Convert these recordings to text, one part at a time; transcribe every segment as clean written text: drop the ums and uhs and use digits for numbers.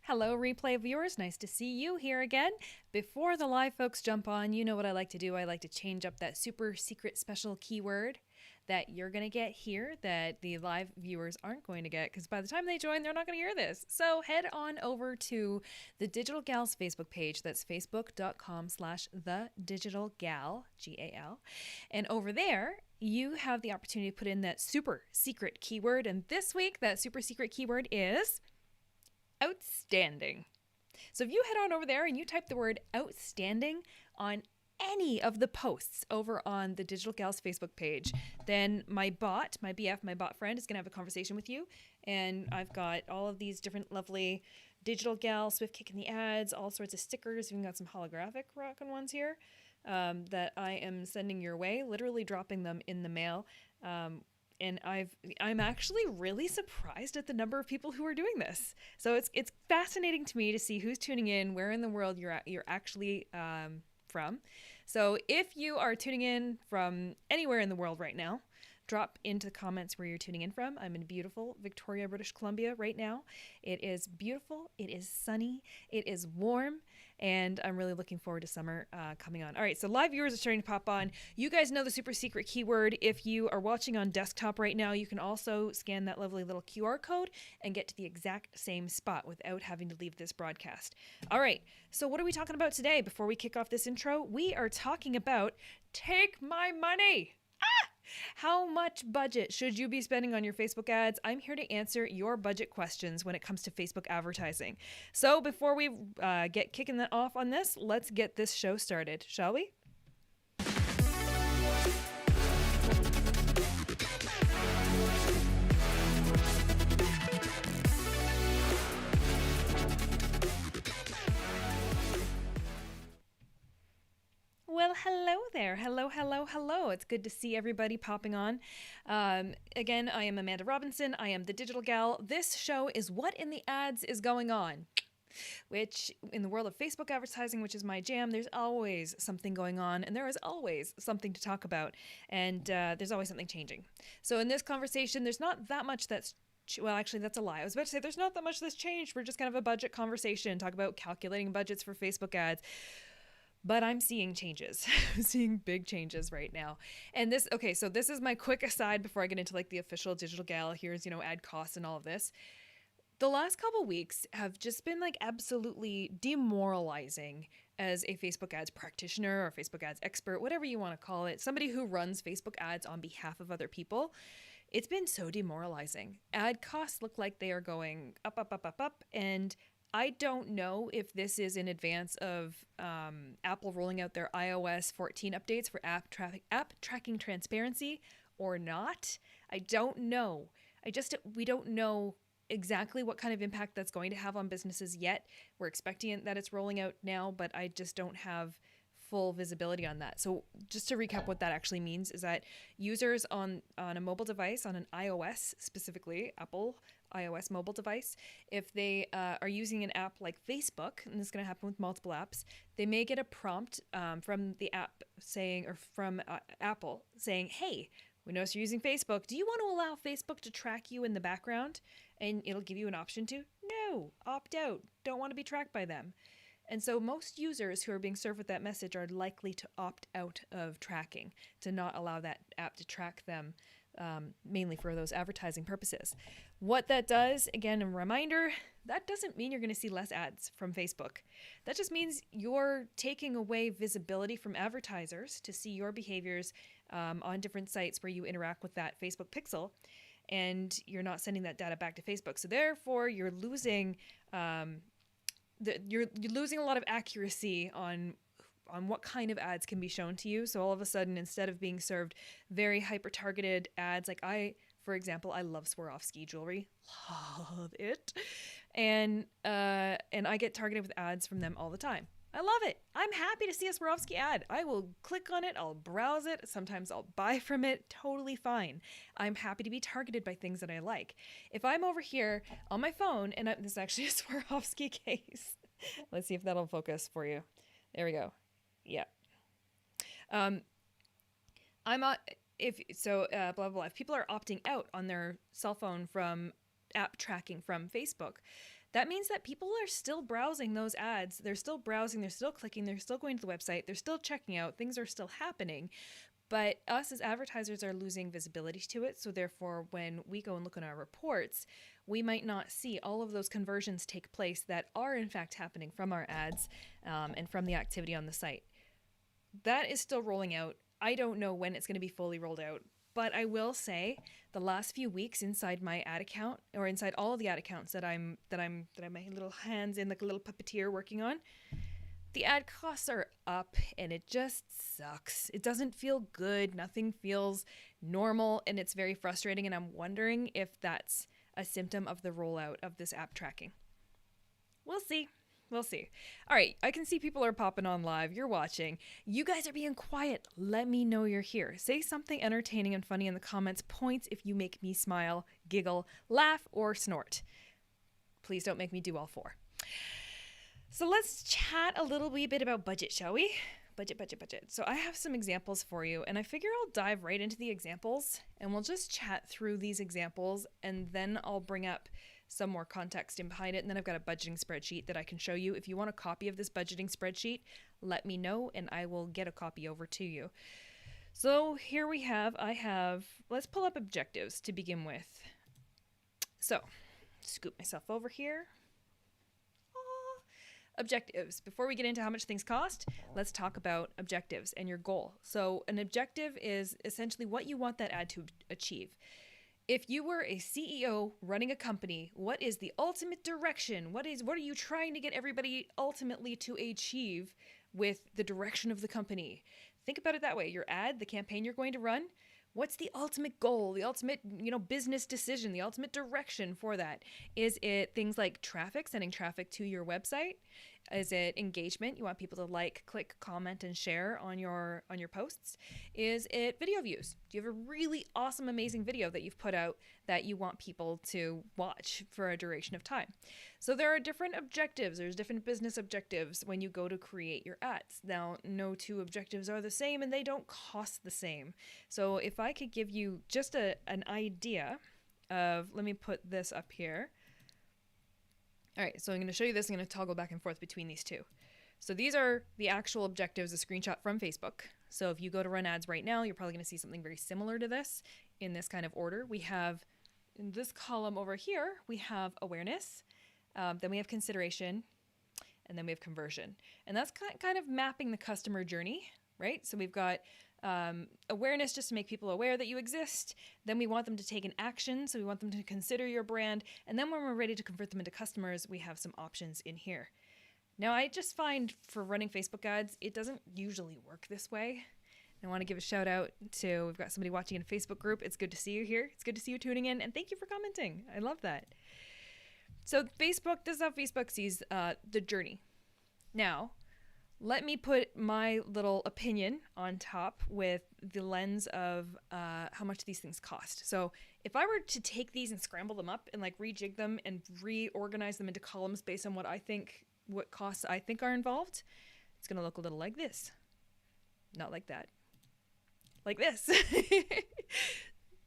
Hello, replay viewers. Nice to see you here again. Before the live folks jump on, you know what I like to do. I like to change up that super secret special keyword that you're going to get here that the live viewers aren't going to get, because by the time they join, they're not going to hear this. So head on over to the Digital Gals Facebook page. That's facebook.com/thedigitalgal, G-A-L. And over there, you have the opportunity to put in that super secret keyword. And this week, that super secret keyword is outstanding. So if you head on over there and you type the word outstanding on any of the posts over on the Digital Gals Facebook page, then my bot friend is going to have a conversation with you. And I've got all of these different lovely Digital Gal, Swift Kicking the Ads, all sorts of stickers. We've got some holographic rockin' ones here that I am sending your way, literally dropping them in the mail. And I'm actually really surprised at the number of people who are doing this. So it's fascinating to me to see who's tuning in, where in the world you're actually from. So if you are tuning in from anywhere in the world right now, drop into the comments where you're tuning in from. I'm in beautiful Victoria, British Columbia right now. It is beautiful. It is sunny. It is warm. And I'm really looking forward to summer coming on. All right, so live viewers are starting to pop on. You guys know the super secret keyword. If you are watching on desktop right now, you can also scan that lovely little QR code and get to the exact same spot without having to leave this broadcast. All right, so what are we talking about today before we kick off this intro? We are talking about Take My Money. How much budget should you be spending on your Facebook ads? I'm here to answer your budget questions when it comes to Facebook advertising. So before we get kicking that off on this, let's get this show started, shall we? Well, hello there. Hello. It's good to see everybody popping on. Again, I am Amanda Robinson. I am the Digital Gal. This show is What in the Ads is Going On, which in the world of Facebook advertising, which is my jam, there's always something going on and there is always something to talk about. And there's always something changing. So in this conversation, there's not that much well, actually, that's a lie. I was about to say there's not that much that's changed. We're just kind of a budget conversation, talk about calculating budgets for Facebook ads. But I'm seeing changes. I'm seeing big changes right now. And so this is my quick aside before I get into like the official Digital Gal. Here's, ad costs and all of this. The last couple weeks have just been like absolutely demoralizing as a Facebook ads practitioner or Facebook ads expert, whatever you want to call it, somebody who runs Facebook ads on behalf of other people. It's been so demoralizing. Ad costs look like they are going up, and I don't know if this is in advance of Apple rolling out their iOS 14 updates for app tracking transparency or not. I don't know. We don't know exactly what kind of impact that's going to have on businesses yet. We're expecting that it's rolling out now, but I just don't have full visibility on that. So just to recap what that actually means is that users on a mobile device, on an iOS specifically, Apple iOS mobile device, if they are using an app like Facebook, and this is going to happen with multiple apps, they may get a prompt from the app saying, or from Apple saying, hey, we notice you're using Facebook. Do you want to allow Facebook to track you in the background? And it'll give you an option to, no, opt out, don't want to be tracked by them. And so most users who are being served with that message are likely to opt out of tracking, to not allow that app to track them, mainly for those advertising purposes. What that does, again, a reminder, that doesn't mean you're going to see less ads from Facebook. That just means you're taking away visibility from advertisers to see your behaviors on different sites where you interact with that Facebook pixel, and you're not sending that data back to Facebook. So therefore, you're losing you're losing a lot of accuracy on what kind of ads can be shown to you. So all of a sudden, instead of being served very hyper-targeted ads, like for example, I love Swarovski jewelry, love it, and I get targeted with ads from them all the time. I love it. I'm happy to see a Swarovski ad. I will click on it. I'll browse it. Sometimes I'll buy from it. Totally fine. I'm happy to be targeted by things that I like. If I'm over here on my phone, and this is actually a Swarovski case. Let's see if that'll focus for you. There we go. Yeah. If people are opting out on their cell phone from app tracking from Facebook, that means that people are still browsing those ads. They're still browsing, they're still clicking, they're still going to the website, they're still checking out, things are still happening. But us as advertisers are losing visibility to it. So therefore, when we go and look on our reports, we might not see all of those conversions take place that are in fact happening from our ads and from the activity on the site. That is still rolling out. I don't know when it's going to be fully rolled out, but I will say the last few weeks inside my ad account, or inside all of the ad accounts that I'm my little hands in, like a little puppeteer working on, the ad costs are up and it just sucks. It doesn't feel good. Nothing feels normal and it's very frustrating. And I'm wondering if that's a symptom of the rollout of this app tracking. We'll see. We'll see. All right. I can see people are popping on live. You're watching. You guys are being quiet. Let me know you're here. Say something entertaining and funny in the comments. Points if you make me smile, giggle, laugh, or snort. Please don't make me do all four. So let's chat a little wee bit about budget, shall we? Budget. So I have some examples for you, and I figure I'll dive right into the examples, and we'll just chat through these examples, and then I'll bring up some more context in behind it, and then I've got a budgeting spreadsheet that I can show you. If you want a copy of this budgeting spreadsheet, let me know, and I will get a copy over to you. So here let's pull up objectives to begin with. So, scoop myself over here. Objectives. Before we get into how much things cost, let's talk about objectives and your goal. So an objective is essentially what you want that ad to achieve. If you were a CEO running a company, what is the ultimate direction? What are you trying to get everybody ultimately to achieve with the direction of the company? Think about it that way. Your ad, the campaign you're going to run, what's the ultimate goal, the ultimate, business decision, the ultimate direction for that? Is it things like traffic, sending traffic to your website? Is it engagement? You want people to like, click, comment, and share on your posts? Is it video views? Do you have a really awesome, amazing video that you've put out that you want people to watch for a duration of time? So there are different objectives. There's different business objectives when you go to create your ads. Now, no two objectives are the same and they don't cost the same. So if I could give you just an idea of, let me put this up here. All right, so I'm going to show you this. I'm going to toggle back and forth between these two. So these are the actual objectives, a screenshot from Facebook. So if you go to run ads right now, you're probably going to see something very similar to this in this kind of order. We have, in this column over here, we have awareness, then we have consideration, and then we have conversion. And that's kind of mapping the customer journey, right? So we've got awareness just to make people aware that you exist. Then we want them to take an action. So we want them to consider your brand. And then when we're ready to convert them into customers, we have some options in here. Now, I just find for running Facebook ads, it doesn't usually work this way. I want to give a shout out to, we've got somebody watching in a Facebook group. It's good to see you here. It's good to see you tuning in. And thank you for commenting. I love that. So Facebook, this is how Facebook sees the journey. Now, let me put my little opinion on top with the lens of how much these things cost. So if I were to take these and scramble them up and like rejig them and reorganize them into columns based on what costs I think are involved, it's going to look a little like this. Not like that. Like this.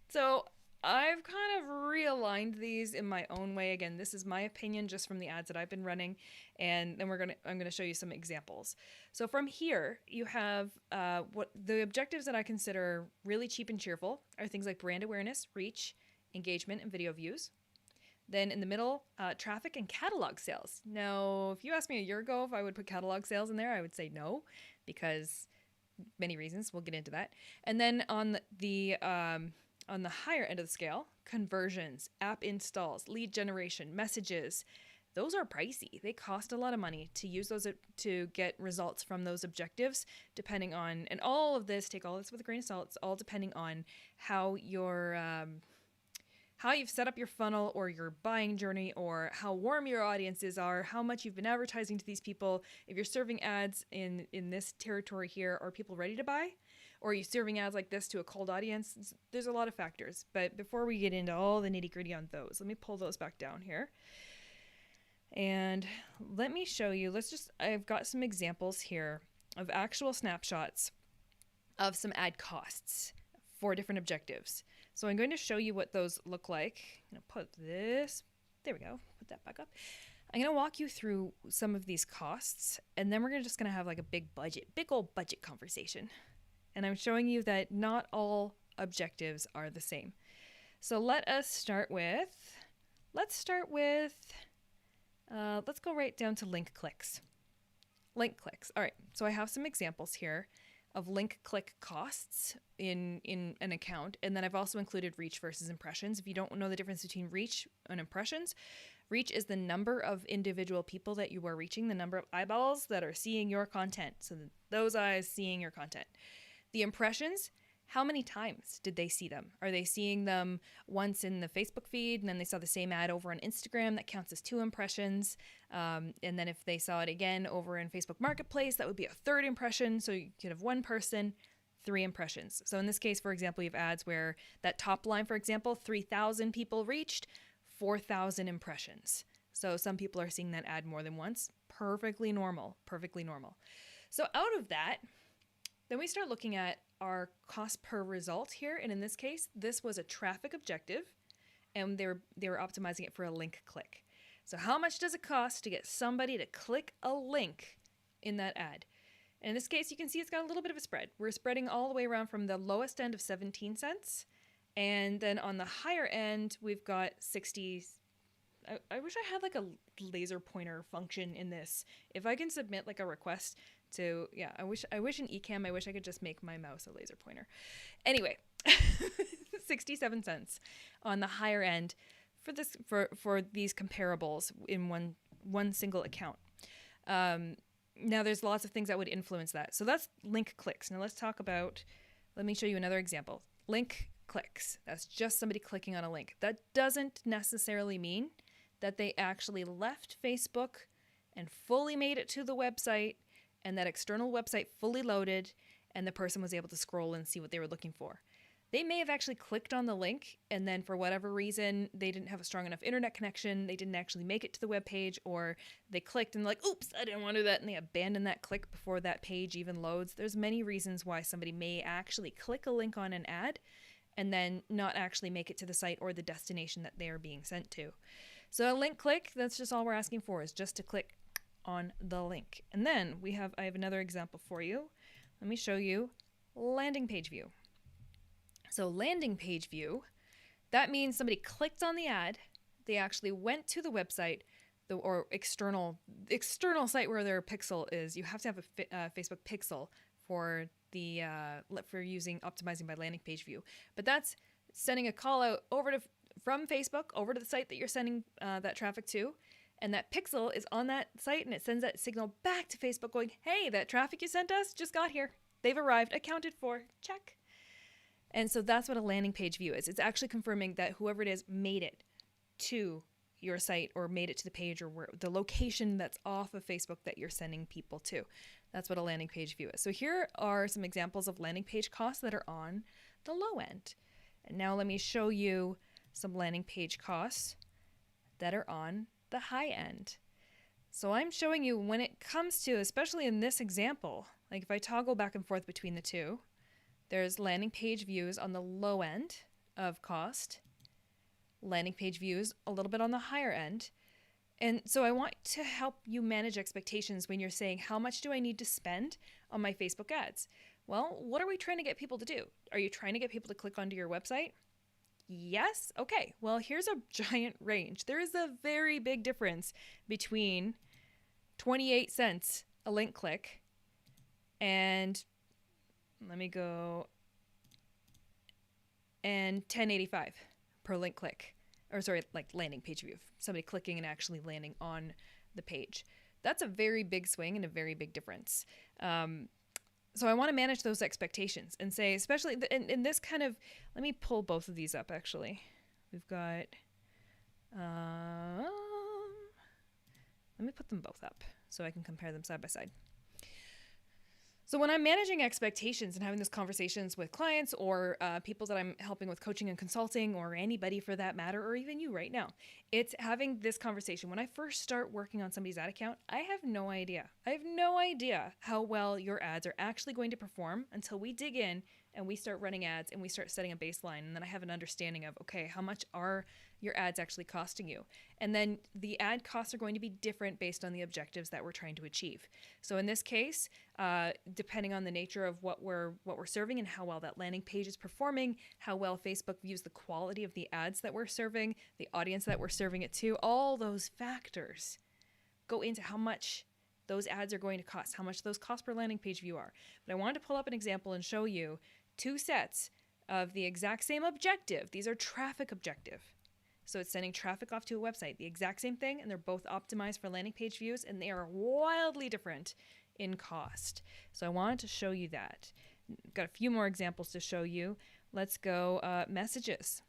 So I've kind of realigned these in my own way. Again, this is my opinion just from the ads that I've been running. And then I'm going to show you some examples. So from here, you have what the objectives that I consider really cheap and cheerful are things like brand awareness, reach, engagement, and video views. Then in the middle, traffic and catalog sales. Now, if you asked me a year ago if I would put catalog sales in there, I would say no, because many reasons. We'll get into that. And then on the higher end of the scale, conversions, app installs, lead generation, messages, those are pricey. They cost a lot of money to use those to get results from those objectives, depending on, and all of this, take all this with a grain of salt, it's all depending on how you've set up your funnel or your buying journey, or how warm your audiences are, how much you've been advertising to these people. If you're serving ads in this territory here, are people ready to buy? Or are you serving ads like this to a cold audience? There's a lot of factors. But before we get into all the nitty gritty on those, let me pull those back down here. And let me show you, I've got some examples here of actual snapshots of some ad costs for different objectives. So I'm going to show you what those look like. I'm going to put this, there we go, put that back up. I'm going to walk you through some of these costs, and then we're just going to have like a big old budget conversation. And I'm showing you that not all objectives are the same. So let's go right down to link clicks. Link clicks. All right. So I have some examples here of link click costs in an account. And then I've also included reach versus impressions. If you don't know the difference between reach and impressions, reach is the number of individual people that you are reaching, the number of eyeballs that are seeing your content. So those eyes seeing your content. The impressions, how many times did they see them? Are they seeing them once in the Facebook feed and then they saw the same ad over on Instagram? That counts as 2 impressions. And then if they saw it again over in Facebook Marketplace, that would be a 3rd impression. So you could have 1 person, 3 impressions. So in this case, for example, you have ads where that top line, for example, 3,000 people reached, 4,000 impressions. So some people are seeing that ad more than once. Perfectly normal. So out of that, then we start looking at our cost per result here. And in this case, this was a traffic objective and they were optimizing it for a link click. So how much does it cost to get somebody to click a link in that ad? And in this case, you can see it's got a little bit of a spread. We're spreading all the way around from the lowest end of 17 cents. And then on the higher end, we've got 60. I wish I had like a laser pointer function in this. If I can submit like a request to, I wish in Ecamm, I wish I could just make my mouse a laser pointer. Anyway, 67 cents on the higher end for these comparables in one single account. Now there's lots of things that would influence that. So that's link clicks. Now let me show you another example. Link clicks. That's just somebody clicking on a link. That doesn't necessarily mean that they actually left Facebook and fully made it to the website and that external website fully loaded and the person was able to scroll and see what they were looking for. They may have actually clicked on the link and then for whatever reason, they didn't have a strong enough internet connection. They didn't actually make it to the web page, or they clicked and like, oops, I didn't want to do that. And they abandoned that click before that page even loads. There's many reasons why somebody may actually click a link on an ad and then not actually make it to the site or the destination that they are being sent to. So a link click, that's just all we're asking for, is just to click on the link. And then I have another example for you. Let me show you landing page view. So landing page view, that means somebody clicked on the ad, they actually went to the website, or external site where their pixel is. You have to have a Facebook pixel for optimizing by landing page view. But that's sending a call out from Facebook over to the site that you're sending that traffic to. And that pixel is on that site and it sends that signal back to Facebook going, hey, that traffic you sent us just got here. They've arrived, accounted for, check. And so that's what a landing page view is. It's actually confirming that whoever it is made it to your site or made it to the page or the location that's off of Facebook that you're sending people to. That's what a landing page view is. So here are some examples of landing page costs that are on the low end. And now let me show you some landing page costs that are on the high end. So I'm showing you when it comes to, especially in this example, like if I toggle back and forth between the two, there's landing page views on the low end of cost, landing page views a little bit on the higher end. And so I want to help you manage expectations when you're saying, how much do I need to spend on my Facebook ads? Well, what are we trying to get people to do? Are you trying to get people to click onto your website? Yes? Okay. Well, here's a giant range. There is a very big difference between 28 cents a link click and and 10.85 per link click. Or sorry, like landing page view. Somebody clicking and actually landing on the page. That's a very big swing and a very big difference. So I want to manage those expectations and say, especially in this kind of, let me pull both of these up actually. We've got, let me put them both up so I can compare them side by side. So when I'm managing expectations and having these conversations with clients or people that I'm helping with coaching and consulting, or anybody for that matter, or even you right now, it's having this conversation. When I first start working on somebody's ad account, I have no idea. I have no idea how well your ads are actually going to perform until we dig in and we start running ads and we start setting a baseline. And then I have an understanding of, okay, how much are your ad's actually costing you. And then the ad costs are going to be different based on the objectives that we're trying to achieve. So in this case, depending on the nature of what we're serving and how well that landing page is performing, how well Facebook views the quality of the ads that we're serving, the audience that we're serving it to, all those factors go into how much those ads are going to cost, how much those cost per landing page view are. But I wanted to pull up an example and show you two sets of the exact same objective. These are traffic objective. So it's sending traffic off to a website, the exact same thing, and they're both optimized for landing page views, and they are wildly different in cost. So I wanted to show you that. Got a few more examples to show you. Let's go messages.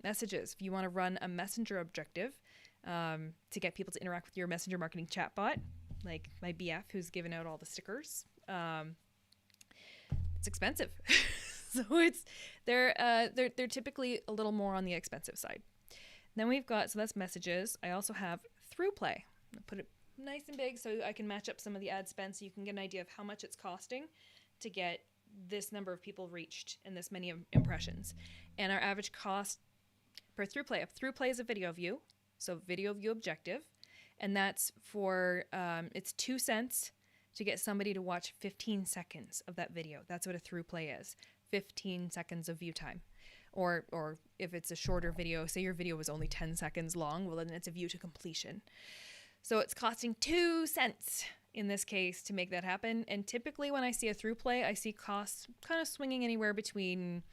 Messages. If you want to run a messenger objective to get people to interact with your messenger marketing chatbot, like my BF who's given out all the stickers, it's expensive. So they're typically a little more on the expensive side. Then we've got, so that's messages. I also have through play. I'll put it nice and big so I can match up some of the ad spend so you can get an idea of how much it's costing to get this number of people reached and this many impressions. And our average cost per through play. If through play is a video view, so video view objective, and that's for, it's 2 cents to get somebody to watch 15 seconds of that video. That's what a through play is, 15 seconds of view time. Or if it's a shorter video, say your video was only 10 seconds long, well then it's a view to completion. So it's costing 2 cents in this case to make that happen. And typically when I see a through play, I see costs kind of swinging anywhere between,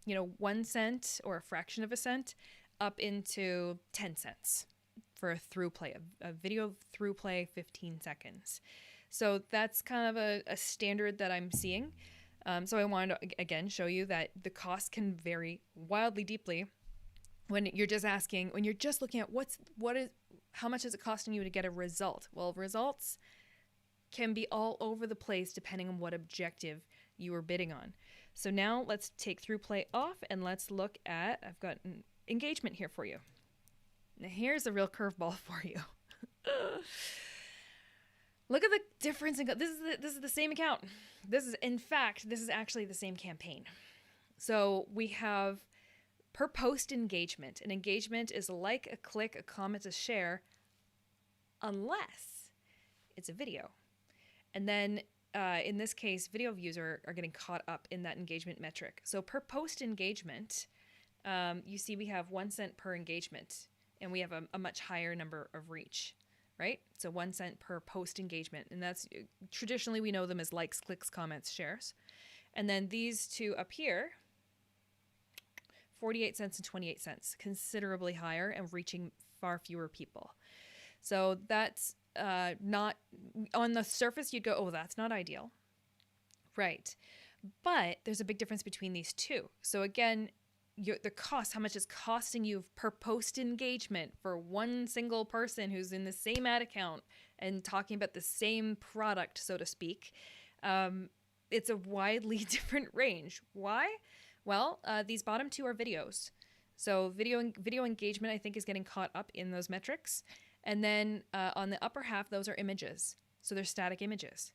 1 cent or a fraction of a cent up into 10 cents for a through play, a video through play 15 seconds. So that's kind of a standard that I'm seeing. So I wanted to, again, show you that the cost can vary wildly deeply when you're just looking at how much is it costing you to get a result? Well, results can be all over the place depending on what objective you are bidding on. So now let's take through play off and let's look at, I've got an engagement here for you. Now here's a real curveball for you. Look at the difference. This is the same account. This is actually the same campaign. So we have per post engagement. An engagement is a like, a click, a comment, a share, unless it's a video. And then in this case, video views are getting caught up in that engagement metric. So per post engagement, you see we have 1 cent per engagement, and we have a much higher number of reach. Right? So 1 cent per post engagement. And that's traditionally we know them as likes, clicks, comments, shares. And then these two up here, 48 cents and 28 cents, considerably higher and reaching far fewer people. So that's not, on the surface you'd go, oh, that's not ideal. Right. But there's a big difference between these two. So again, the cost, how much it's costing you per post engagement for one single person who's in the same ad account and talking about the same product, so to speak. It's a widely different range. Why? Well, these bottom two are videos. So video engagement, I think, is getting caught up in those metrics. And then on the upper half, those are images. So they're static images.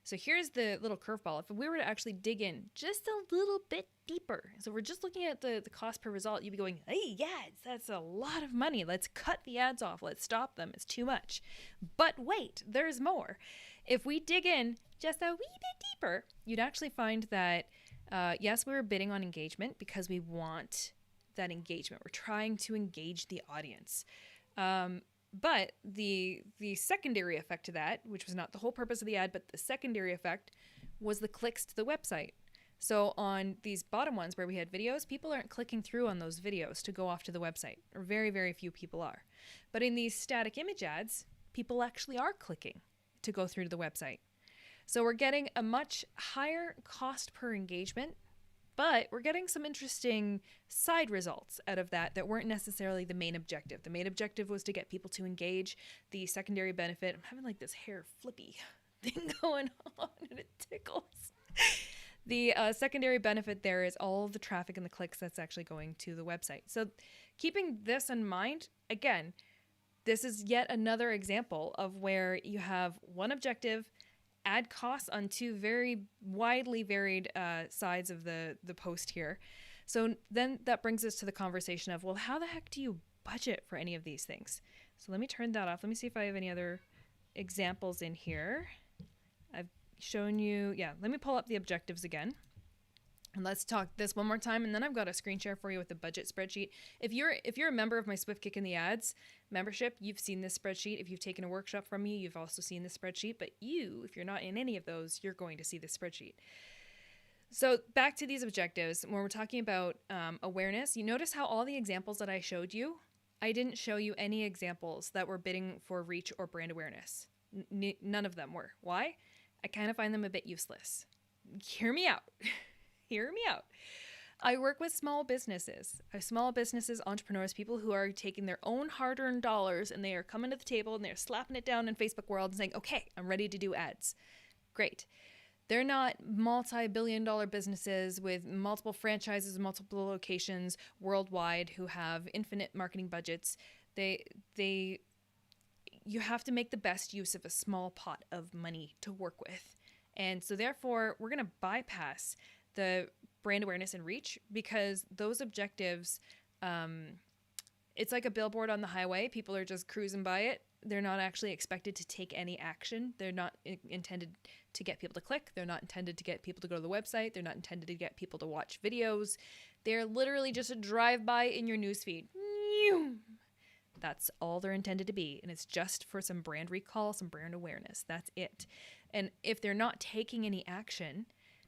So here's the little curveball. If we were to actually dig in just a little bit deeper, so we're just looking at the cost per result, you'd be going, hey, yeah, that's a lot of money. Let's cut the ads off. Let's stop them. It's too much. But wait, there's more. If we dig in just a wee bit deeper, you'd actually find that, yes, we were bidding on engagement because we want that engagement. We're trying to engage the audience. But the secondary effect to that, which was not the whole purpose of the ad, but the secondary effect was the clicks to the website. So on these bottom ones where we had videos, people aren't clicking through on those videos to go off to the website, or very, very few people are. But in these static image ads, people actually are clicking to go through to the website. So we're getting a much higher cost per engagement, but we're getting some interesting side results out of that weren't necessarily the main objective. The main objective was to get people to engage. The secondary benefit, I'm having like this hair flippy thing going on and it tickles. The secondary benefit there is all the traffic and the clicks that's actually going to the website. So keeping this in mind, again, this is yet another example of where you have one objective, ad costs on two very widely varied sides of the post here. So then that brings us to the conversation of, well, how the heck do you budget for any of these things. So let me turn that off. Let me see if I have any other examples in here. I've shown you, yeah, let me pull up the objectives again. And let's talk this one more time, and then I've got a screen share for you with a budget spreadsheet. If you're a member of my Swift Kick in the Ads membership, you've seen this spreadsheet. If you've taken a workshop from me, you've also seen this spreadsheet. But if you're not in any of those, you're going to see this spreadsheet. So back to these objectives, when we're talking about awareness, you notice how all the examples that I showed you, I didn't show you any examples that were bidding for reach or brand awareness. None of them were. Why? I kind of find them a bit useless. Hear me out. Hear me out. I work with small businesses, entrepreneurs, people who are taking their own hard-earned dollars and they are coming to the table and they're slapping it down in Facebook world and saying, okay, I'm ready to do ads. Great. They're not multi-billion-dollar businesses with multiple franchises, multiple locations worldwide who have infinite marketing budgets. You have to make the best use of a small pot of money to work with. And so therefore, we're going to bypass the brand awareness and reach because those objectives, it's like a billboard on the highway. People are just cruising by it. They're not actually expected to take any action. They're not intended to get people to click. They're not intended to get people to go to the website. They're not intended to get people to watch videos. They're literally just a drive-by in your newsfeed. That's all they're intended to be. And it's just for some brand recall, some brand awareness. That's it. And if they're not taking any action,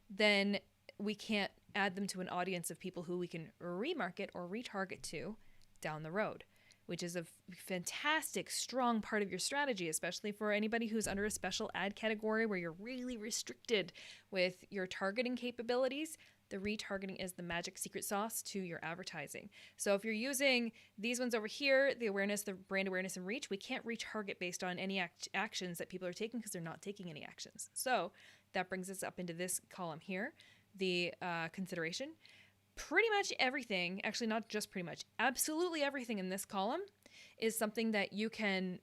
then we can't add them to an audience of people who we can remarket or retarget to down the road, which is a fantastic, strong part of your strategy, especially for anybody who's under a special ad category where you're really restricted with your targeting capabilities. The retargeting is the magic secret sauce to your advertising. So if you're using these ones over here, the awareness, the brand awareness and reach, we can't retarget based on any actions that people are taking because they're not taking any actions. So that brings us up into this column here, the consideration. Pretty much everything, actually not just pretty much, absolutely everything in this column is something that you can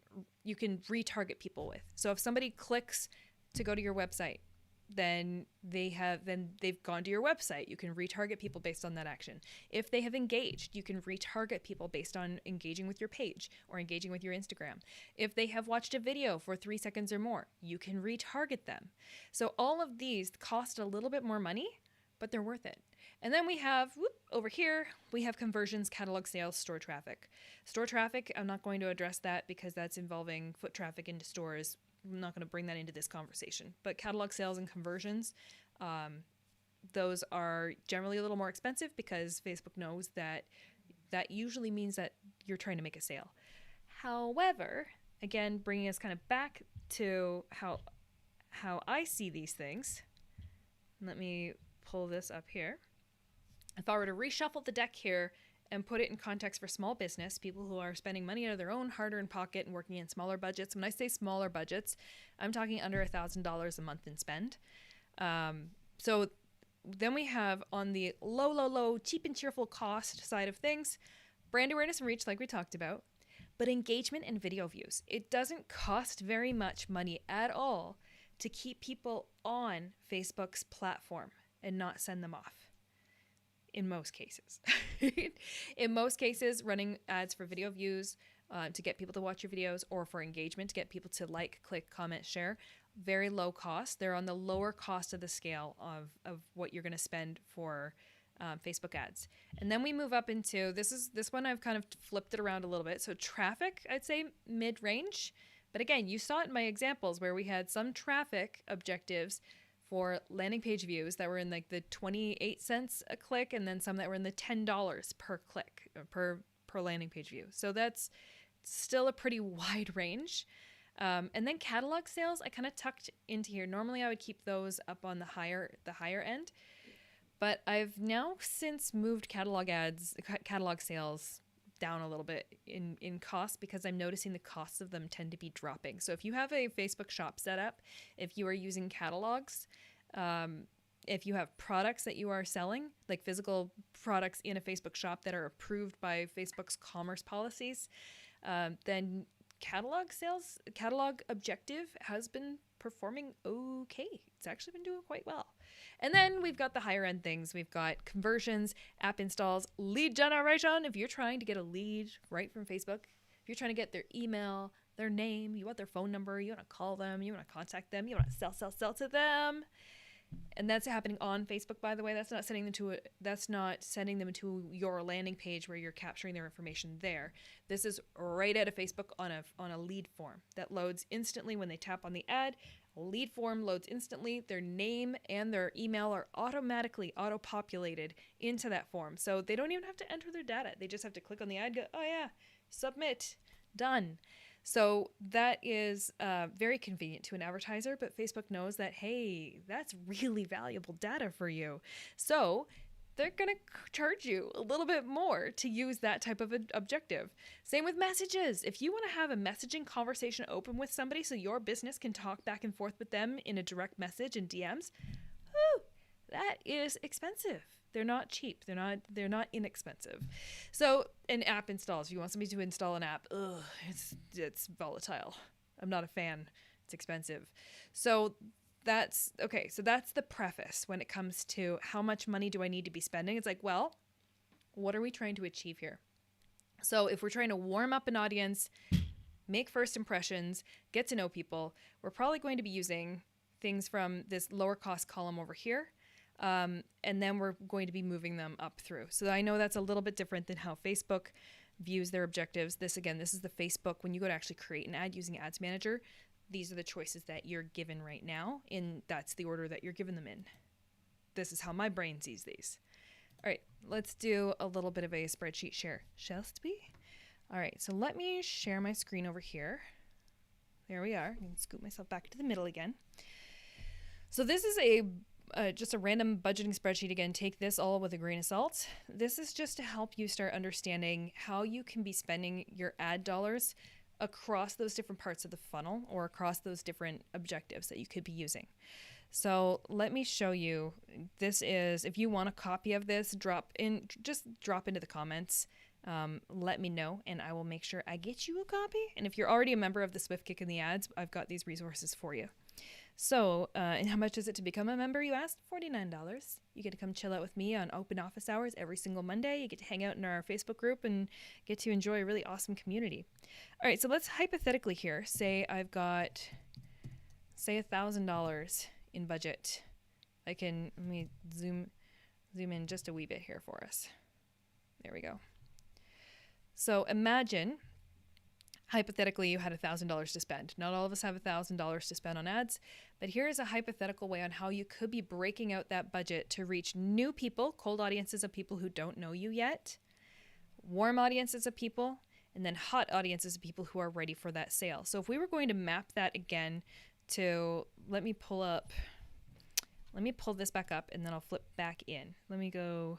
retarget people with. So if somebody clicks to go to your website, then they've gone to your website. You can retarget people based on that action. If they have engaged, you can retarget people based on engaging with your page or engaging with your Instagram. If they have watched a video for 3 seconds or more, you can retarget them. So all of these cost a little bit more money, but they're worth it. And then we have, over here, we have conversions, catalog sales, store traffic. Store traffic, I'm not going to address that because that's involving foot traffic into stores. I'm not going to bring that into this conversation. But catalog sales and conversions, those are generally a little more expensive because Facebook knows that that usually means that you're trying to make a sale. However, again, bringing us kind of back to how I see these things. Let me pull this up here. If I were to reshuffle the deck here and put it in context for small business, people who are spending money out of their own hard-earned pocket and working in smaller budgets. When I say smaller budgets, I'm talking under $1,000 a month in spend. So then we have on the low, cheap and cheerful cost side of things, brand awareness and reach like we talked about, but engagement and video views. It doesn't cost very much money at all to keep people on Facebook's platform and not send them off. In most cases. In most cases, running ads for video views to get people to watch your videos or for engagement to get people to like, click, comment, share, very low cost. They're on the lower cost of the scale of what you're going to spend for Facebook ads. And then we move up into, this one I've kind of flipped it around a little bit. So traffic, I'd say mid-range. But again, you saw it in my examples where we had some traffic objectives for landing page views that were in like the 28 cents a click and then some that were in the $10 per click, per landing page view. So that's still a pretty wide range. And then catalog sales, I kind of tucked into here. Normally I would keep those up on the higher end, but I've now since moved catalog sales down a little bit in cost because I'm noticing the costs of them tend to be dropping. So if you have a Facebook shop set up, if you are using catalogs, if you have products that you are selling, like physical products in a Facebook shop that are approved by Facebook's commerce policies, then catalog objective has been performing okay. It's actually been doing quite well. And then we've got the higher end things. We've got conversions, app installs, lead generation. If you're trying to get a lead right from Facebook, if you're trying to get their email, their name, you want their phone number, you want to call them, you want to contact them, you want to sell to them. And that's happening on Facebook, by the way. That's not sending them to your landing page where you're capturing their information there. This is right out of Facebook on a lead form that loads instantly when they tap on the ad. A lead form loads instantly. Their name and their email are automatically auto-populated into that form. So they don't even have to enter their data. They just have to click on the ad, go, oh yeah, submit, done. So that is very convenient to an advertiser, but Facebook knows that, hey, that's really valuable data for you. So they're going to charge you a little bit more to use that type of objective. Same with messages. If you want to have a messaging conversation open with somebody so your business can talk back and forth with them in a direct message and DMs, that is expensive. They're not cheap. They're not inexpensive. So an app installs. If you want somebody to install an app, it's volatile. I'm not a fan. It's expensive. So that's okay. So that's the preface when it comes to how much money do I need to be spending. It's like, well, what are we trying to achieve here? So if we're trying to warm up an audience, make first impressions, get to know people, we're probably going to be using things from this lower cost column over here. And then we're going to be moving them up through. So I know that's a little bit different than how Facebook views their objectives. This is the Facebook. When you go to actually create an ad using Ads Manager, these are the choices that you're given right now, and that's the order that you're given them in. This is how my brain sees these. All right, let's do a little bit of a spreadsheet share, shall we? All right, so let me share my screen over here. There we are. I can scoot myself back to the middle again. So this is just a random budgeting spreadsheet. Again, take this all with a grain of salt. This is just to help you start understanding how you can be spending your ad dollars across those different parts of the funnel or across those different objectives that you could be using. So let me show you. This is, if you want a copy of this, just drop into the comments. Let me know and I will make sure I get you a copy. And if you're already a member of the Swift Kick and the Ads, I've got these resources for you. So, and how much is it to become a member, you asked? $49. You get to come chill out with me on open office hours every single Monday. You get to hang out in our Facebook group and get to enjoy a really awesome community. All right, so let's hypothetically here say I've got, say, $1,000 in budget. Let me zoom in just a wee bit here for us. There we go. So imagine, hypothetically, you had $1,000 to spend. Not all of us have $1,000 to spend on ads, but here is a hypothetical way on how you could be breaking out that budget to reach new people, cold audiences of people who don't know you yet, warm audiences of people, and then hot audiences of people who are ready for that sale. So if we were going to map that again to, let me pull this back up and then I'll flip back in. Let me go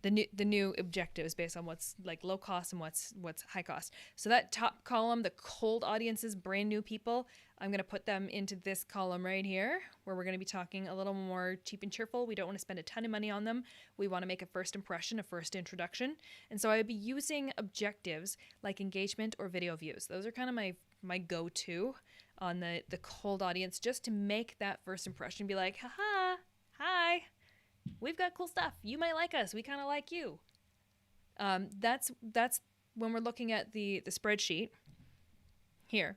the new objectives based on what's like low cost and what's high cost. So that top column, the cold audiences, brand new people, I'm going to put them into this column right here where we're going to be talking a little more cheap and cheerful. We don't want to spend a ton of money on them. We want to make a first impression, a first introduction. And so I would be using objectives like engagement or video views. Those are kind of my go-to on the cold audience, just to make that first impression, be like, haha, hi. We've got cool stuff. You might like us. We kind of like you. That's when we're looking at the spreadsheet here.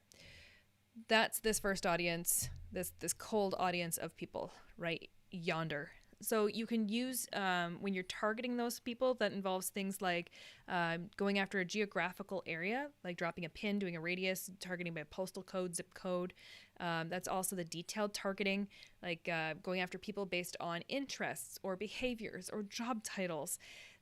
That's this first audience, this cold audience of people right yonder. So you can use, when you're targeting those people, that involves things like going after a geographical area, like dropping a pin, doing a radius, targeting by postal code, zip code. That's also the detailed targeting, like going after people based on interests or behaviors or job titles.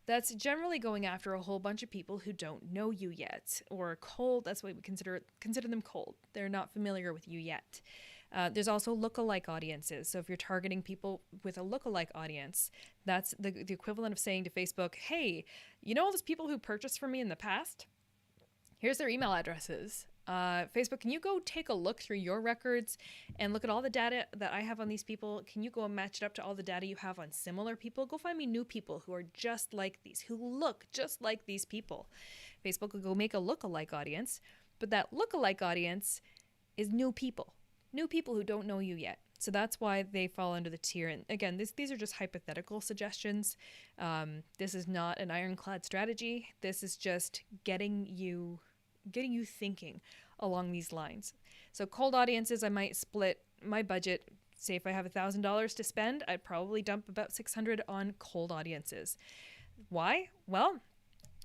That's generally going after a whole bunch of people who don't know you yet, or cold. That's why we consider them cold. They're not familiar with you yet. There's also lookalike audiences. So if you're targeting people with a lookalike audience, that's the equivalent of saying to Facebook, hey, you know all those people who purchased from me in the past? Here's their email addresses. Facebook, can you go take a look through your records and look at all the data that I have on these people? Can you go and match it up to all the data you have on similar people? Go find me new people who are just like these, who look just like these people. Facebook will go make a lookalike audience, but that lookalike audience is new people. new people who don't know you yet. So that's why they fall under the tier. And again, these are just hypothetical suggestions. This is not an ironclad strategy. This is just getting you thinking along these lines. So cold audiences, I might split my budget. Say if I have $1,000 to spend, I'd probably dump about $600 on cold audiences. Why? Well,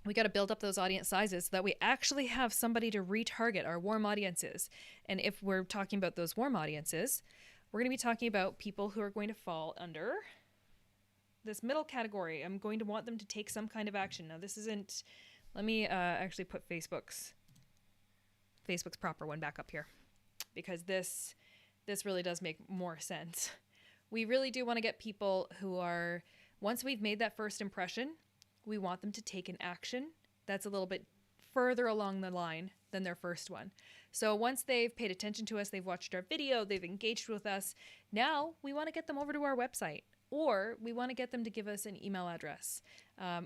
we got to build up those audience sizes so that we actually have somebody to retarget our warm audiences. And if we're talking about those warm audiences, we're going to be talking about people who are going to fall under this middle category. I'm going to want them to take some kind of action. Now, this isn't, let me actually put Facebook's proper one back up here, because this really does make more sense. We really do want to get people who are, once we've made that first impression, we want them to take an action that's a little bit further along the line than their first one. So once they've paid attention to us, they've watched our video, they've engaged with us, now we want to get them over to our website, or we want to get them to give us an email address,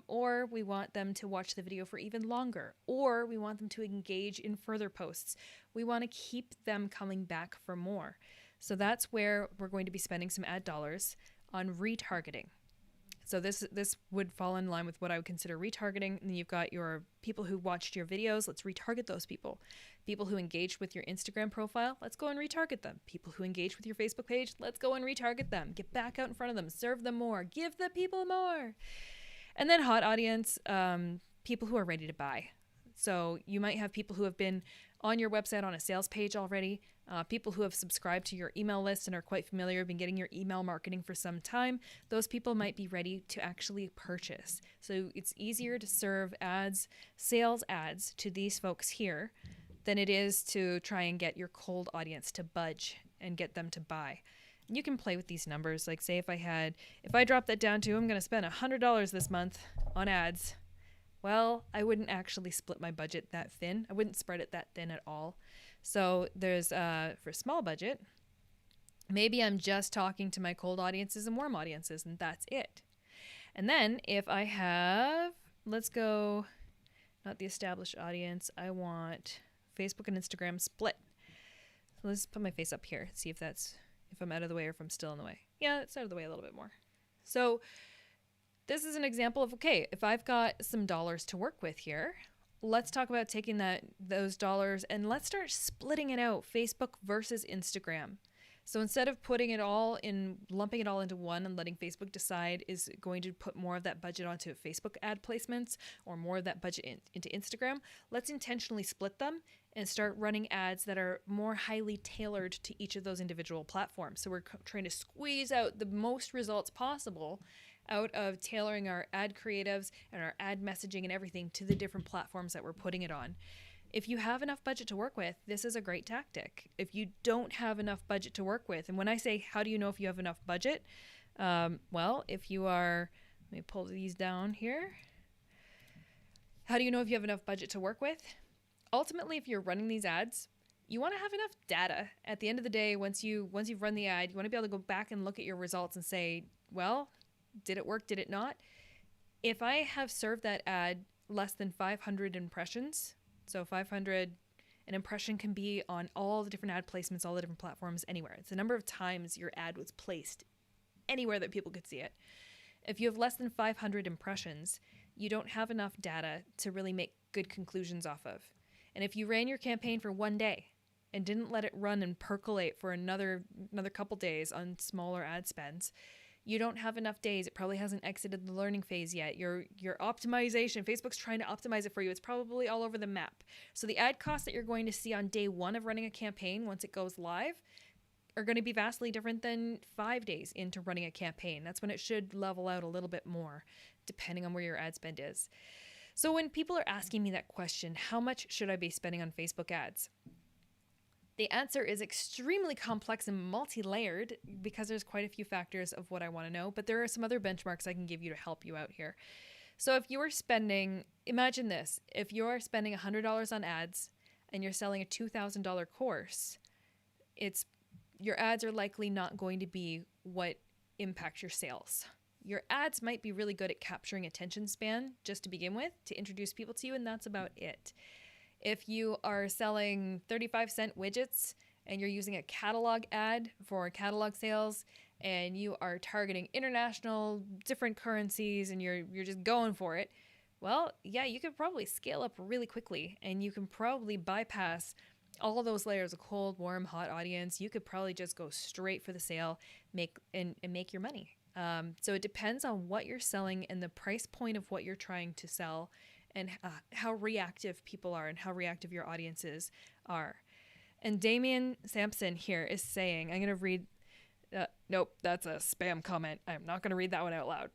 or we want them to watch the video for even longer, or we want them to engage in further posts. We want to keep them coming back for more. So that's where we're going to be spending some ad dollars on retargeting. So this would fall in line with what I would consider retargeting. And then you've got your people who watched your videos. Let's retarget those people. People who engaged with your Instagram profile, let's go and retarget them. People who engaged with your Facebook page, let's go and retarget them. Get back out in front of them. Serve them more. Give the people more. And then hot audience, people who are ready to buy. So you might have people who have been on your website on a sales page already, people who have subscribed to your email list and are quite familiar, have been getting your email marketing for some time. Those people might be ready to actually purchase. So it's easier to serve ads, sales ads to these folks here than it is to try and get your cold audience to budge and get them to buy. And you can play with these numbers. Like say if I drop that down to, I'm going to spend $100 this month on ads. Well, I wouldn't actually split my budget that thin. I wouldn't spread it that thin at all. So there's, for a small budget, maybe I'm just talking to my cold audiences and warm audiences, and that's it. And then if I have, let's go, not the established audience, I want Facebook and Instagram split. So let's put my face up here, see if I'm out of the way or if I'm still in the way. Yeah, it's out of the way a little bit more. So this is an example of, okay, if I've got some dollars to work with here, let's talk about taking those dollars and let's start splitting it out, Facebook versus Instagram. So instead of lumping it all into one and letting Facebook decide is going to put more of that budget onto Facebook ad placements or more of that budget into Instagram, let's intentionally split them and start running ads that are more highly tailored to each of those individual platforms. So we're trying to squeeze out the most results possible out of tailoring our ad creatives and our ad messaging and everything to the different platforms that we're putting it on. If you have enough budget to work with, this is a great tactic. If you don't have enough budget to work with, and when I say, how do you know if you have enough budget? Well, if you are, let me pull these down here. How do you know if you have enough budget to work with? Ultimately, if you're running these ads, you want to have enough data. At the end of the day, once you've run the ad, you want to be able to go back and look at your results and say, well, did it work? Did it not? If I have served that ad less than 500 impressions, so 500, an impression can be on all the different ad placements, all the different platforms, anywhere. It's the number of times your ad was placed anywhere that people could see it. If you have less than 500 impressions, you don't have enough data to really make good conclusions off of. And if you ran your campaign for one day and didn't let it run and percolate for another couple days on smaller ad spends, you don't have enough days. It probably hasn't exited the learning phase yet. Your optimization, Facebook's trying to optimize it for you. It's probably all over the map. So the ad costs that you're going to see on day one of running a campaign once it goes live are going to be vastly different than 5 days into running a campaign. That's when it should level out a little bit more, depending on where your ad spend is. So when people are asking me that question, how much should I be spending on Facebook ads? The answer is extremely complex and multi-layered because there's quite a few factors of what I want to know, but there are some other benchmarks I can give you to help you out here. So if you are spending, imagine this, if you're spending $100 on ads and you're selling a $2,000 course, your ads are likely not going to be what impacts your sales. Your ads might be really good at capturing attention span just to begin with, to introduce people to you, and that's about it. If you are selling 35-cent widgets and you're using a catalog ad for catalog sales, and you are targeting international different currencies, and you're just going for it, well, yeah, you could probably scale up really quickly, and you can probably bypass all those layers of cold, warm, hot audience. You could probably just go straight for the sale, make your money. So it depends on what you're selling and the price point of what you're trying to sell, and how reactive people are and how reactive your audiences are. And Damien Sampson here is saying, I'm going to read, nope, that's a spam comment. I'm not going to read that one out loud.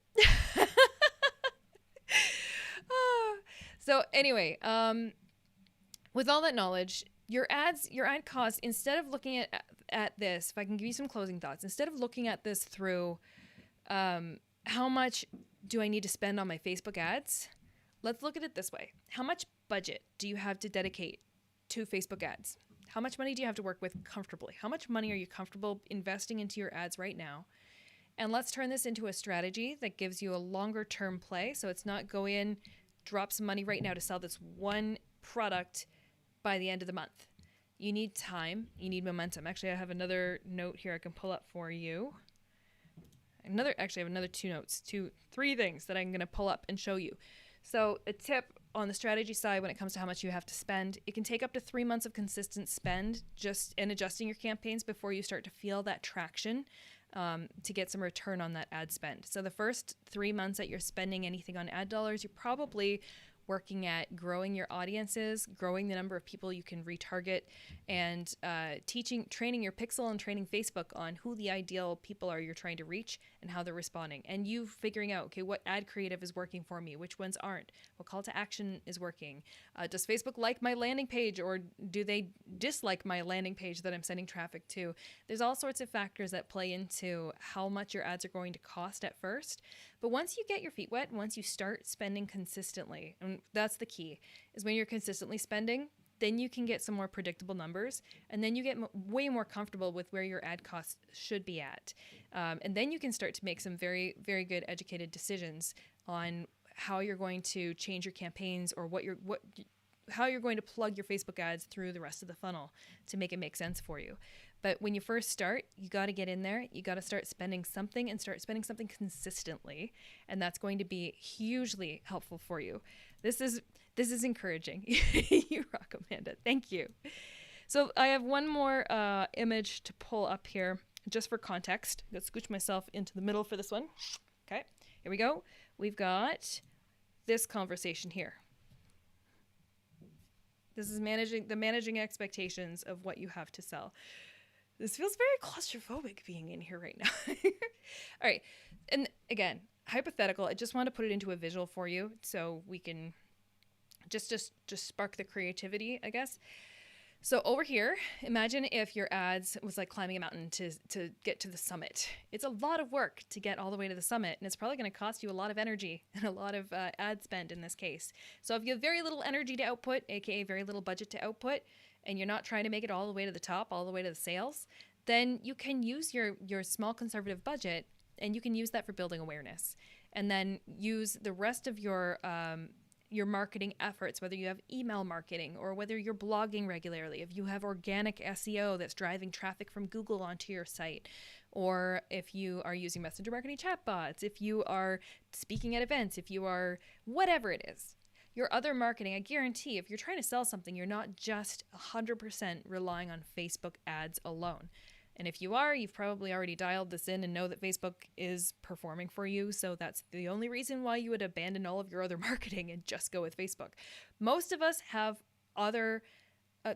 So anyway, with all that knowledge, your ad costs, instead of looking at this, if I can give you some closing thoughts, instead of looking at this through how much do I need to spend on my Facebook ads, let's look at it this way. How much budget do you have to dedicate to Facebook ads? How much money do you have to work with comfortably? How much money are you comfortable investing into your ads right now? And let's turn this into a strategy that gives you a longer term play. So it's not go in, drop some money right now to sell this one product by the end of the month. You need time. You need momentum. Actually, I have another note here I can pull up for you. I have another three things that I'm going to pull up and show you. So a tip on the strategy side when it comes to how much you have to spend, it can take up to 3 months of consistent spend just in adjusting your campaigns before you start to feel that traction to get some return on that ad spend. So the first 3 months that you're spending anything on ad dollars, you're probably working at growing your audiences, growing the number of people you can retarget, and training your pixel and training Facebook on who the ideal people are you're trying to reach and how they're responding. And you figuring out, okay, what ad creative is working for me, which ones aren't, what call to action is working. Does Facebook like my landing page, or do they dislike my landing page that I'm sending traffic to? There's all sorts of factors that play into how much your ads are going to cost at first. But once you get your feet wet, once you start spending consistently, and that's the key, is when you're consistently spending, then you can get some more predictable numbers, and then you get way more comfortable with where your ad costs should be at. And then you can start to make some very, very good educated decisions on how you're going to change your campaigns, or how you're going to plug your Facebook ads through the rest of the funnel to make it make sense for you. But when you first start, you got to get in there. You got to start spending something, and start spending something consistently. And that's going to be hugely helpful for you. This is encouraging. You rock, Amanda. Thank you. So I have one more image to pull up here just for context. Let's scooch myself into the middle for this one. Okay, here we go. We've got this conversation here. This is managing expectations of what you have to sell. This feels very claustrophobic being in here right now. All right. And again, hypothetical. I just want to put it into a visual for you so we can just spark the creativity, I guess. So over here, imagine if your ads was like climbing a mountain to get to the summit. It's a lot of work to get all the way to the summit, and it's probably going to cost you a lot of energy and a lot of ad spend in this case. So if you have very little energy to output, aka very little budget to output, and you're not trying to make it all the way to the top, all the way to the sales, then you can use your small conservative budget, and you can use that for building awareness. And then use the rest of your marketing efforts, whether you have email marketing or whether you're blogging regularly, if you have organic SEO that's driving traffic from Google onto your site, or if you are using messenger marketing chatbots, if you are speaking at events, if you are whatever it is. Your other marketing, I guarantee if you're trying to sell something, you're not just 100% relying on Facebook ads alone. And if you are, you've probably already dialed this in and know that Facebook is performing for you. So that's the only reason why you would abandon all of your other marketing and just go with Facebook. Most of us have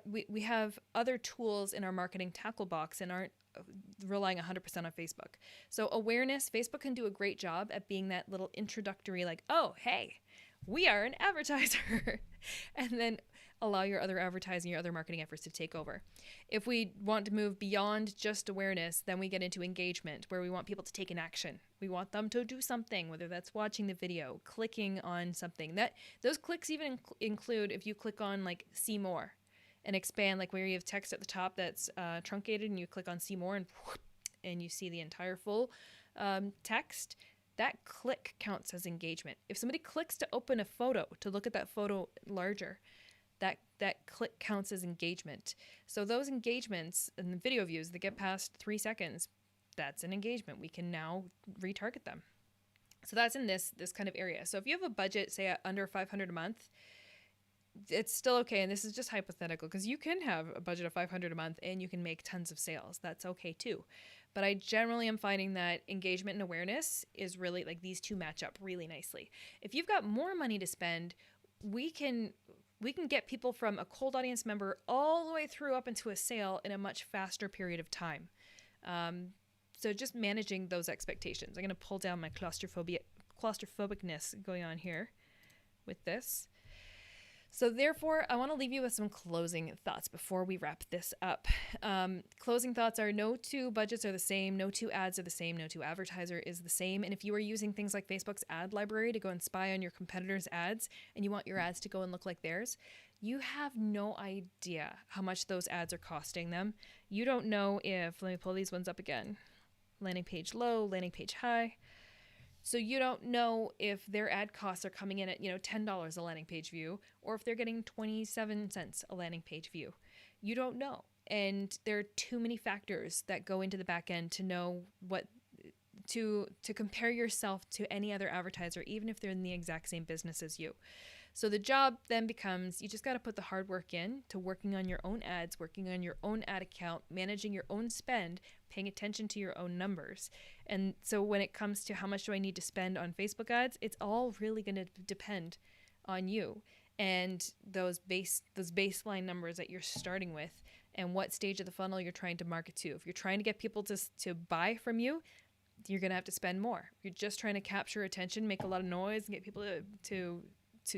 we have other tools in our marketing tackle box and aren't relying 100% on Facebook. So awareness, Facebook can do a great job at being that little introductory, like, oh, hey, we are an advertiser. And then allow your other advertising, your other marketing efforts to take over. If we want to move beyond just awareness, then we get into engagement, where we want people to take an action. We want them to do something, whether that's watching the video, clicking on something. Those clicks even include if you click on like see more and expand, like where you have text at the top that's truncated, and you click on see more, and you see the entire full text. That click counts as engagement. If somebody clicks to open a photo, to look at that photo larger, that click counts as engagement. So those engagements and the video views that get past 3 seconds, that's an engagement. We can now retarget them. So that's in this kind of area. So if you have a budget, say under $500 a month, it's still okay. And this is just hypothetical because you can have a budget of $500 a month and you can make tons of sales. That's okay too. But I generally am finding that engagement and awareness is really like these two match up really nicely. If you've got more money to spend, we can get people from a cold audience member all the way through up into a sale in a much faster period of time. So just managing those expectations. I'm going to pull down my claustrophobicness going on here with this. So therefore, I want to leave you with some closing thoughts before we wrap this up. Closing thoughts are no two budgets are the same, no two ads are the same, no two advertiser is the same. And if you are using things like Facebook's ad library to go and spy on your competitors' ads and you want your ads to go and look like theirs, you have no idea how much those ads are costing them. You don't know if, let me pull these ones up again, landing page low, landing page high. So you don't know if their ad costs are coming in at, $10 a landing page view, or if they're getting 27 cents a landing page view. You don't know. And there are too many factors that go into the back end to know what to compare yourself to any other advertiser, even if they're in the exact same business as you. So the job then becomes, you just got to put the hard work in to working on your own ads, working on your own ad account, managing your own spend, paying attention to your own numbers. And so when it comes to how much do I need to spend on Facebook ads, it's all really going to depend on you and those baseline numbers that you're starting with and what stage of the funnel you're trying to market to. If you're trying to get people to buy from you, you're going to have to spend more. If you're just trying to capture attention, make a lot of noise and get people to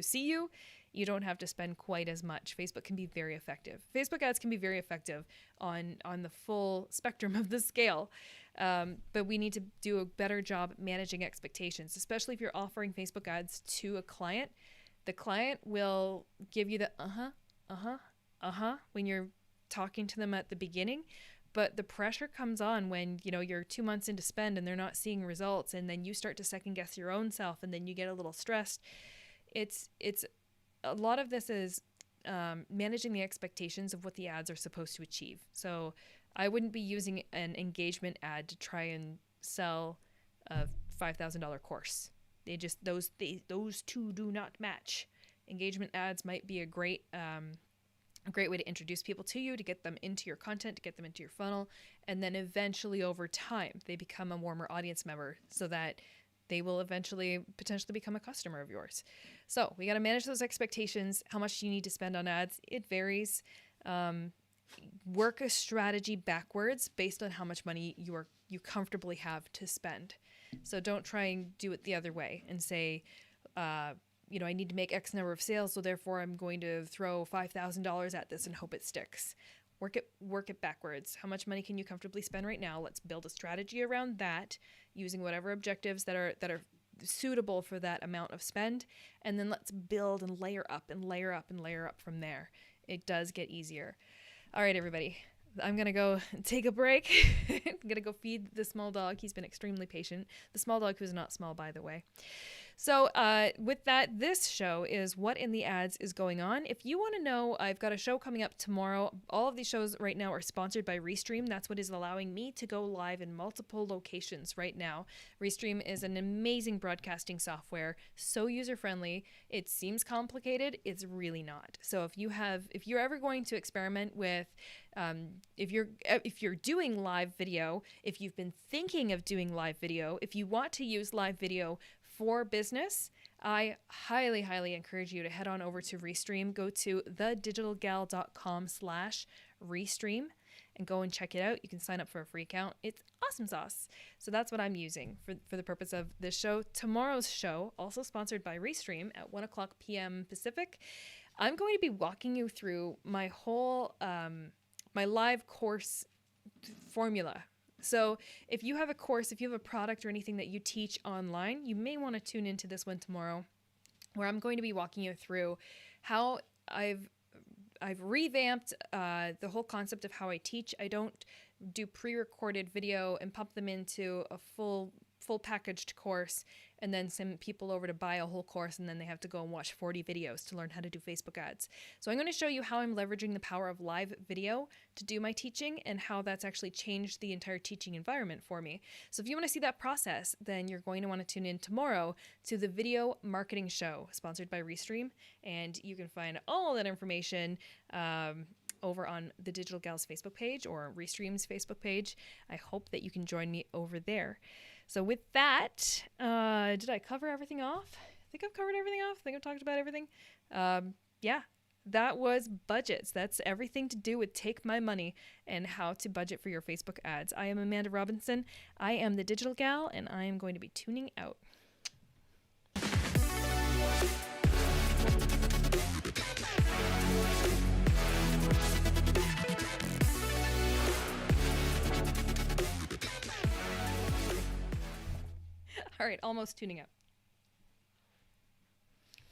see you, you don't have to spend quite as much. Facebook can be very effective. Facebook ads can be very effective on the full spectrum of the scale. But we need to do a better job managing expectations, especially if you're offering Facebook ads to a client. The client will give you the when you're talking to them at the beginning. But the pressure comes on when, you're 2 months into spend and they're not seeing results. And then you start to second guess your own self and then you get a little stressed. It's a lot of this is managing the expectations of what the ads are supposed to achieve. So I wouldn't be using an engagement ad to try and sell a $5,000 course. Those two do not match. Engagement ads might be a great way to introduce people to you, to get them into your content, to get them into your funnel, and then eventually over time they become a warmer audience member so that they will eventually potentially become a customer of yours. So we got to manage those expectations. How much do you need to spend on ads? It varies. Work a strategy backwards based on how much money you comfortably have to spend. So don't try and do it the other way and say, I need to make X number of sales, so therefore I'm going to throw $5,000 at this and hope it sticks. Work it backwards. How much money can you comfortably spend right now? Let's build a strategy around that, using whatever objectives that are suitable for that amount of spend, and then let's build and layer up and layer up and layer up from there. It does get easier. All right, everybody. I'm going to go take a break. I'm going to go feed the small dog. He's been extremely patient. The small dog who's not small, by the way. So with that, this show is What in the Ads is Going On. If you want to know, I've got a show coming up tomorrow. All of these shows right now are sponsored by Restream. That's what is allowing me to go live in multiple locations right now. Restream is an amazing broadcasting software, so user-friendly. It seems complicated. It's really not. So if you're ever going to experiment with, if you're doing live video, if you've been thinking of doing live video, if you want to use live video for business, I highly, highly encourage you to head on over to Restream. Go to thedigitalgal.com/Restream and go and check it out. You can sign up for a free account. It's awesome sauce. So that's what I'm using for the purpose of this show. Tomorrow's show, also sponsored by Restream at 1 o'clock p.m. Pacific, I'm going to be walking you through my whole, my live course formula. So if you have a course, if you have a product or anything that you teach online, you may want to tune into this one tomorrow, where I'm going to be walking you through how I've revamped the whole concept of how I teach. I don't do pre-recorded video and pump them into a full full packaged course and then send people over to buy a whole course, and then they have to go and watch 40 videos to learn how to do Facebook ads. So I'm going to show you how I'm leveraging the power of live video to do my teaching and how that's actually changed the entire teaching environment for me. So if you want to see that process, then you're going to want to tune in tomorrow to the Video Marketing Show sponsored by Restream, and you can find all that information over on the Digital Gals Facebook page or Restream's Facebook page. I hope that you can join me over there. So with that, did I cover everything off? I think I've covered everything off. I think I've talked about everything. Yeah, that was budgets. That's everything to do with Take My Money and how to budget for your Facebook ads. I am Amanda Robinson. I am the Digital Gal, and I am going to be tuning out. All right, almost tuning out.